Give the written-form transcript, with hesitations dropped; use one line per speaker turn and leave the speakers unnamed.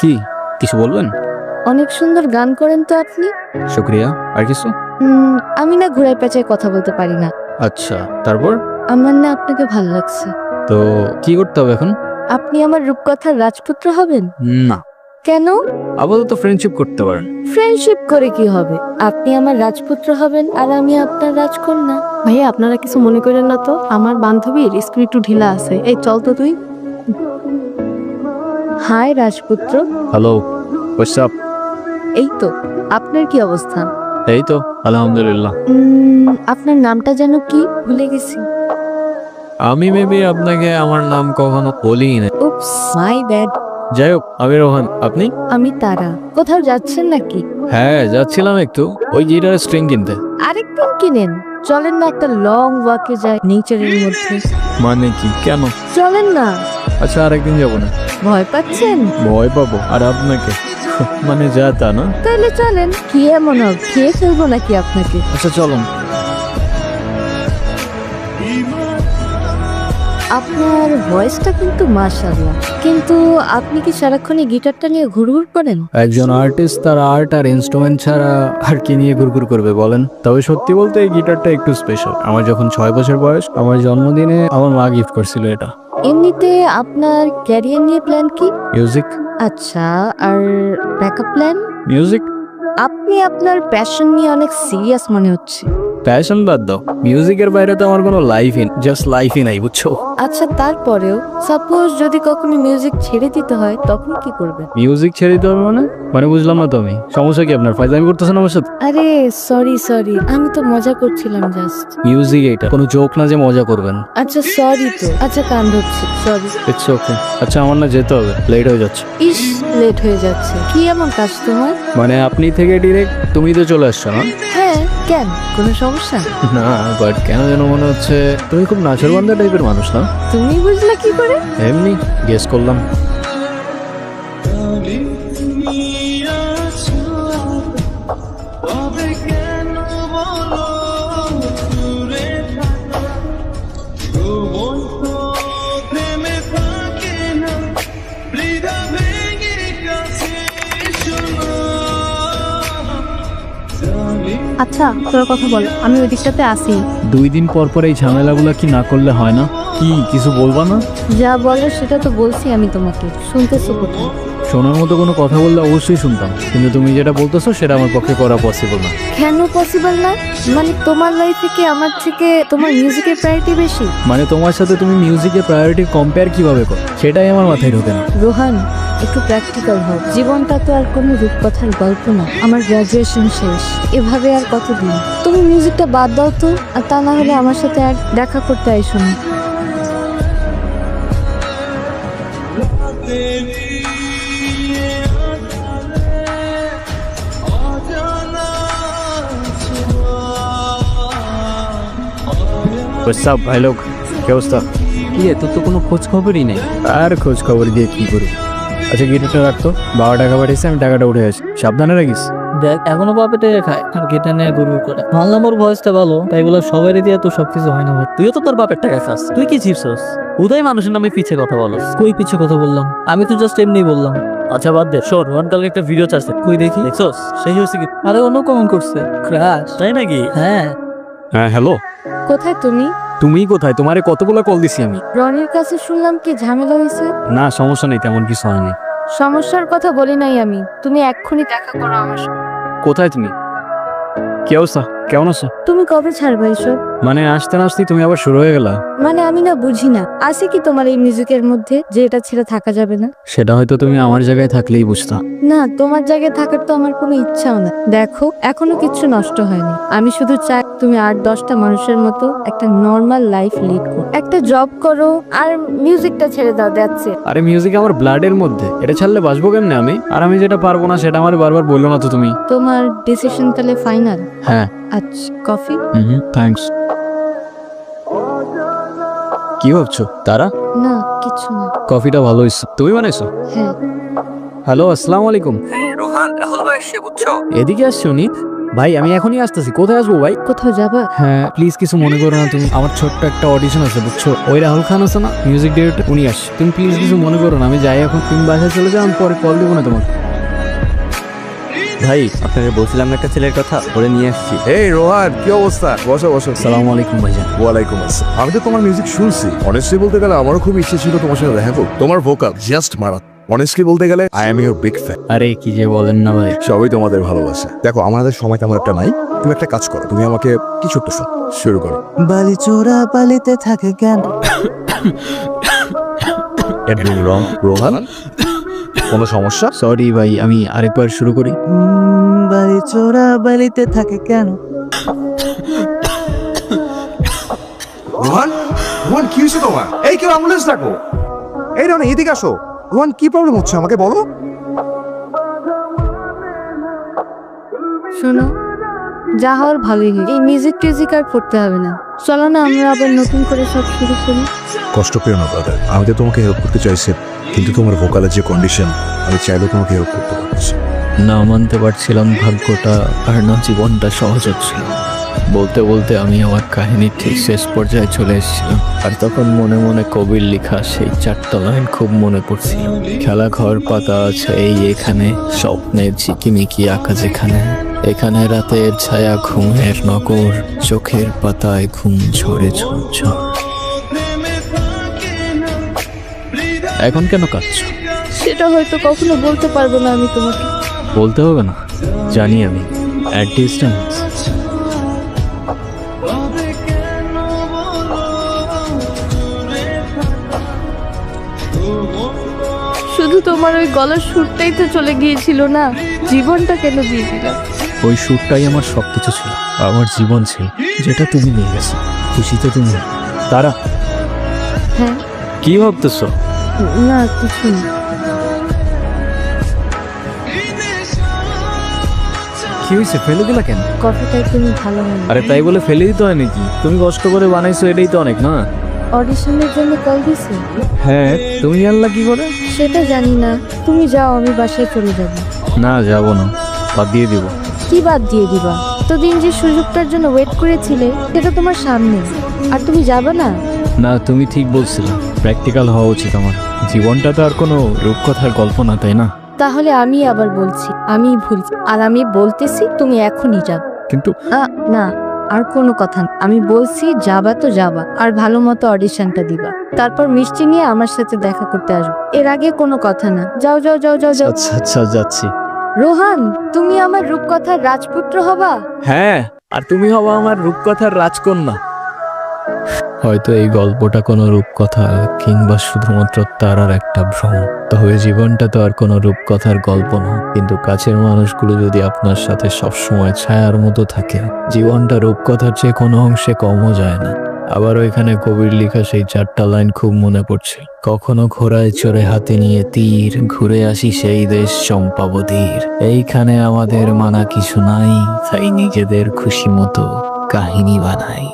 কি কিছু বলবেন?
অনেক সুন্দর গান করেন তো আপনি।
শুক্রিয়া। আর কিছু?
আমি না ঘুরায় পেঁচায় কথা বলতে পারি না।
আচ্ছা, তারপর?
আমার না আপনাকে ভালো লাগছে।
তো কি করতে হবে এখন?
আপনি আমার রূপকথার রাজপুত্র হবেন।
না,
কেন?
আপাতত ফ্রেন্ডশিপ করতে পারেন।
ফ্রেন্ডশিপ করে কি হবে? আপনি আমার রাজপুত্র হবেন আর আমি আপনার রাজকন্যা।
ভাইয়া আপনারা কিছু মনে করেন না তো, আমার বান্ধবীর স্ক্রিন একটু ঢিলা আছে। এই চল তো তুই।
হাই রাজপুত্র।
Hello, what's up?
এই তো, আপনার কি অবস্থা?
এই তো আলহামদুলিল্লাহ।
আপনার নামটা যেন কি ভুলে গেছি।
আমি মেবি আপনাকে আমার নাম কখনো বলিই না।
উপস, মাই ব্যাড।
যাই হোক, আমি রোহান। আপনি?
আমি তারা। কোথাও যাচ্ছেন নাকি?
হ্যাঁ, যাচ্ছিলাম একটু ওই গিটারের স্ট্রিং কিনতে।
আরেকদিন কিনেন। চলেন না একটা লং ওয়াকে যাই নেচারের মধ্যে।
মানে কি, কেন?
চলেন না।
আচ্ছা, আরেকদিন যাবো না।
ভয় পাচ্ছেন?
ভয় পাবো আর আপনাকে? মানে যা তা না।
তাহলে চলেন। কি এমন হবে? খেয়ে ফেলবো নাকি আপনাকে?
আচ্ছা চলুন।
আপনার ভয়েসটা কিন্তু মাশাআল্লাহ, কিন্তু আপনি কি সারাক্ষণই গিটারটা নিয়ে ঘুরঘুর করেন?
একজন আর্টিস্ট তার আর্ট আর ইনস্ট্রুমেন্ট ছাড়া আর কি নিয়ে ঘুরঘুর করবে বলেন? তবে সত্যি বলতে এই গিটারটা একটু স্পেশাল। আমার যখন 6 বছর বয়স, আমার জন্মদিনে আমার মা গিফট করছিল এটা।
এমনিতে আপনার ক্যারিয়ার নিয়ে প্ল্যান কি?
মিউজিক।
আচ্ছা, আর ব্যাকআপ প্ল্যান?
মিউজিক।
আপনি আপনার প্যাশন নিয়ে অনেক সিরিয়াস মনে হচ্ছে।
প্যাশন বাদ দাও, মিউজিকের বাইরে তো আমার কোনো লাইফই নাই, বুঝছো?
আচ্ছা, তারপরেও সাপোজ যদি কখনো মিউজিক ছেড়ে দিতে হয় তখন কি করবেন?
মিউজিক ছেড়ে দিতে হবে মানে? মানে বুঝলাম না তো আমি। সমস্যা কি আপনার? ফাইজলামি করতেছেন আমার সাথে?
আরে সরি, আমি তো মজা করছিলাম জাস্ট।
মিউজিক এটা কোনো জোক না যে মজা করবেন।
আচ্ছা সরি তো, আচ্ছা কান ধরছি, সরি।
It's okay. আচ্ছা, আমার না যেতে হবে, লেট হয়ে যাচ্ছে।
ইস, লেট হয়ে যাচ্ছে। কি এমন কাজ তোমার?
মানে আপনি থেকে ডিরেক্ট তুমি তো চলে আসছো না?
হ্যাঁ, কেন, কোনো সমস্যা?
না, বাট কেন যেন মনে হচ্ছে তুমি খুব নাচরবান্ধা টাইপের মানুষ না?
তুমি বুঝলে কি করে?
এমনি গেস করলাম।
আচ্ছা তোর কথা বল, আমি ওই দিকটাতে আসি।
2 দিন পর পর এই ঝামেলাগুলো কি না করলে হয় না? কি কিছু বলবা না?
যা বলার সেটা তো বলছি আমি তোমাকে, শুনতেছো কোথায়?
শোনার মতো কোনো কথা বললে অবশ্যই শুনতাম, কিন্তু তুমি যেটা বলতেছো সেটা আমার পক্ষে করা পসিবল না।
কেন পসিবল না? মানে তোমার লাইফে কি আমার থেকে তোমার মিউজিকের প্রায়োরিটি বেশি?
মানে তোমার সাথে তুমি মিউজিকের প্রায়োরিটি কম্পেয়ার কিভাবে করো সেটাই আমার মাথায় ঢোকে না।
রোহান, একটু প্র্যাকটিক্যাল হও। জীবনটা তো আর কোনো রূপকথার গল্প না। আমার গ্রাজুয়েশন শেষ, এভাবে আর কতদিন? তুমি মিউজিকটা বাদ দাও তো, আর তা না হলে আমার সাথে আর দেখা করতে আইসো না।
ভাই লোক, কি অবস্থা? কি রে, তোর তো কোনো খোঁজ খবরই নেই। আর খোঁজ খবর দিয়ে কি করি? আচ্ছা, গিটারটা রাখতো। 12 টাকা পাঠিয়েছে, আমি টাকাটা উঠে আসি। সাবধানে রাখিস।
দেখ এখনো বাপেটে খায় আর গেটা নিয়ে গরু করে। ভাবলাম ওর ভয়েসটা ভালো, তাই বলে সবাই দিয়ে তো সবকিছু হয় না। তুইও তো তোর বাপের টাকা খাস, তুই কি চিপসস? উদয় মানুষের নামে পিছে কথা বলো। কই পিছে কথা বললাম? আমি তো জাস্ট এমনি বললাম। আচ্ছা বাদ দে, শোন রোহান কালকে একটা ভিডিও চাচ্ছে, কই দেখি। দেখছস সেই হয়েছে কি? আরে অন্য কমেন্ট করছে ক্রাশ, তাই নাকি? হ্যাঁ।
হ্যাঁ, হ্যালো।
কোথায় তুমি?
তুমি কোথায়? তোমারে কতগুলো কল দিছি আমি।
রনির কাছে শুনলাম কি ঝামেলা হয়েছে।
না, সমস্যা নেই, তেমন কিছু হয়নি।
সমস্যার কথা বলি নাই আমি, তুমি এক্ষুনি দেখা করো আমার সাথে।
কোথায় তুমি? কি অবস্থা, কেমন আছো?
তুমি কবে ছাড়বা এসব?
মানে আসতে না আসতেই তুমি আবার শুরু হয়ে গেলা।
মানে আমি না বুঝি না, আছে কি তোমার এই মিউজিকের মধ্যে যে এটা ছেড়ে থাকা যাবে না?
সেটা হয়তো তুমি আমার জায়গায় থাকলেই বুঝতা।
না, তোমার জায়গায় থাকার তো আমার কোনো ইচ্ছাও না। দেখো, এখনো কিচ্ছু নষ্ট হয়নি। আমি শুধু চাই তুমি 8-10টা মানুষের মতো একটা নর্মাল লাইফ লিড করো, একটা জব করো, আর মিউজিকটা ছেড়ে দাও। That's it.
আরে মিউজিক আমার ব্লাডের মধ্যে, এটা ছাড়লে বাঁচবো কেমনে আমি? আর আমি যেটা পারবো না সেটা আমার বারবার বললো না তো তুমি।
তোমার ডিসিশন তাহলে ফাইনাল?
হ্যাঁ।
আচ্ছা, কফি?
থ্যাঙ্কস। কি ভাবছো তারা?
না, কিছু না।
কফিটা ভালো হয়েছে, তুমি বানাইছো?
হ্যাঁ।
হ্যালো, আসসালামু আলাইকুম।
রোহান রাহুল ভাই এসে বুঝছো?
এদিকে আসছো নি? ভাই আমি এখনই আসতেছি। কোথায় আসবো ভাই?
কোথাও যাবা?
হ্যাঁ প্লিজ কিছু মনে করো না তুমি। আমার ছোট্ট একটা অডিশন আছে বুঝছো, ওই রাহুল খান আছে না মিউজিক ডিরেক্টর, উনি আসছে। তুমি প্লিজ কিছু মনে করো না, আমি যাই এখন। তুমি বাসায় চলে যাও, আমি পরে কল দেবো না তোমাকে।
ভাই আপনাকে বলছিলাম একটা ছেলের কথা, ওরে নিয়ে আসছি।
এই রোহান, কি অবস্থা? বসো বসো।
আসসালামু আলাইকুম ভাইজান।
ওয়ালাইকুম আসসালাম। আমি তো তোমার মিউজিক শুনছি। অনেস্টলি বলতে গেলে আমারও খুব ইচ্ছে ছিল তোমার সাথে দেখা করতে। তোমার ভোকাল জাস্ট মারাত। অনেস্টলি বলতে গেলে I am your big fan.
আরে কি যে বলেন না ভাই।
সবাই তোমাদের ভালোবাসে। দেখো আমাদের সময় তেমন একটা নাই, তুমি একটা কাজ করো, তুমি আমাকে কিছু একটা শোন, শুরু করো।
বালি চোরা বালিতে থাকে কেন?
রং রোহান, কোনো সমস্যা?
সরি ভাই, আমি আরেকবার শুরু করি।
বালি চোরা বালিতে থাকে কেন?
রোহান, রোহান কি হয়েছে তোমার? এই কেউ অ্যাম্বুলেন্স ডাকো। এই রোহান এদিকে আসো। রোহান কি প্রবলেম হচ্ছে আমাকে বলো।
শোনো, যা হওয়ার ভালোই হয়। এই মিউজিক টিউজিক আর পড়তে হবে না। চলো না আমরা আবার নতুন করে সব শুরু করি।
কষ্ট পেও না ব্রাদার, আমি তো তোমাকে হেল্প করতে চাইছি, কিন্তু তোমার ভোকালের যে কন্ডিশন, আমি চাইলেও তোমাকে হেল্প করতে পারছি।
না মানতে পারছিলাম ভাগ্যটা আর না জীবনটা সহজ হচ্ছিল। বলতে বলতে আমি আমার কাহিনীর ঠিক শেষ পর্যায়ে চলে এসেছিলাম। আর তখন মনে মনে কবির লেখা সেই 4টা লাইন খুব মনে পড়ছিল। খেলা ঘর পাতা আছে এই এখানে, স্বপ্নের ঝিকিমিকি আঁকা যেখানে, এখানে রাতের ছায়া ঘুমের নগর, চোখের পাতায় ঘুম ঝরে ঝরঝর। এখন কেন কাঁদছো?
সেটা হয়তো কখনো বলতে পারবো না আমি তোমাকে।
বলতে হবে না, জানি আমি। At distance.
শুধু তোমার ওই গলার সুরটাই তো চলে গিয়েছিল না, জীবনটা কেন দিয়ে দিলাম?
ওই সুরটাই আমার সবকিছু ছিল, আমার জীবন ছিল, যেটা তুমি নিয়ে গেছো। খুশিতে তুমি তারা
হ্যাঁ।
কি ভাবতেছো?
না কিছু না।
কি হয়েছে, ফেলে দিলা কেন?
কফিটা একদমই ভালো হয় না।
আরে তাই বলে ফেলে দিতে হয় নাকি? তুমি কষ্ট করে বানাইছো, এটাই তো অনেক না?
অডিশনের জন্য কল দিছে?
হ্যাঁ, তুমি জানলা কি করে?
সেটা জানি না, তুমি যাও, আমি বাসায় চলে যাব।
না যাবো না, বাদ দিয়ে দিব।
কি বাদ দিয়ে দিবা? এতদিন যে সুযোগটার জন্য ওয়েট করেছিলে সেটা তোমার সামনে, আর তুমি যাবে না?
না তুমি ঠিক বলছিলে, প্র্যাকটিক্যাল হওয়া উচিত আমার। জীবনটা তো আর কোনো রূপকথার গল্প না, তাই না?
তাহলে আমি আবার বলছি, আমি ভুল, আর আমি বলতেছি তুমি এখনই যাও।
কিন্তু
না, আর কোনো কথা না। আমি বলছি যাবা তো যাবা, আর ভালো মতো অডিশনটা দিবা, তারপর মিষ্টি নিয়ে আমার সাথে দেখা করতে আসবে। এর আগে কোনো কথা না। যাও যাও যাও যাও যাও।
আচ্ছা আচ্ছা যাচ্ছি।
রোহান, তুমি আমার রূপকথার রাজপুত্র হবা।
হ্যাঁ, আর তুমি হবা আমার রূপকথার রাজকন্যা। হয়তো এই গল্পটা কোনো রূপকথা কিংবা শুধুমাত্র তারার একটা ভ্রম, তবে জীবনটা তো আর কোনো রূপকথার গল্প না। কিন্তু কাছের মানুষগুলো যদি আপনার সাথে সবসময় ছায়ার মতো থাকে, জীবনটা রূপকথার চেয়ে কোনো অংশে কমও যায় না। আবার ওইখানে কবির লেখা সেই 4টা লাইন খুব মনে পড়ছে। কখনো ঘোড়ায় চড়ে হাতে নিয়ে তীর, ঘুরে আসি সেই দেশ চম্পাবতীর। এইখানে আমাদের মানা কিছু নাই, তাই নিজেদের খুশি মতো কাহিনী বানাই।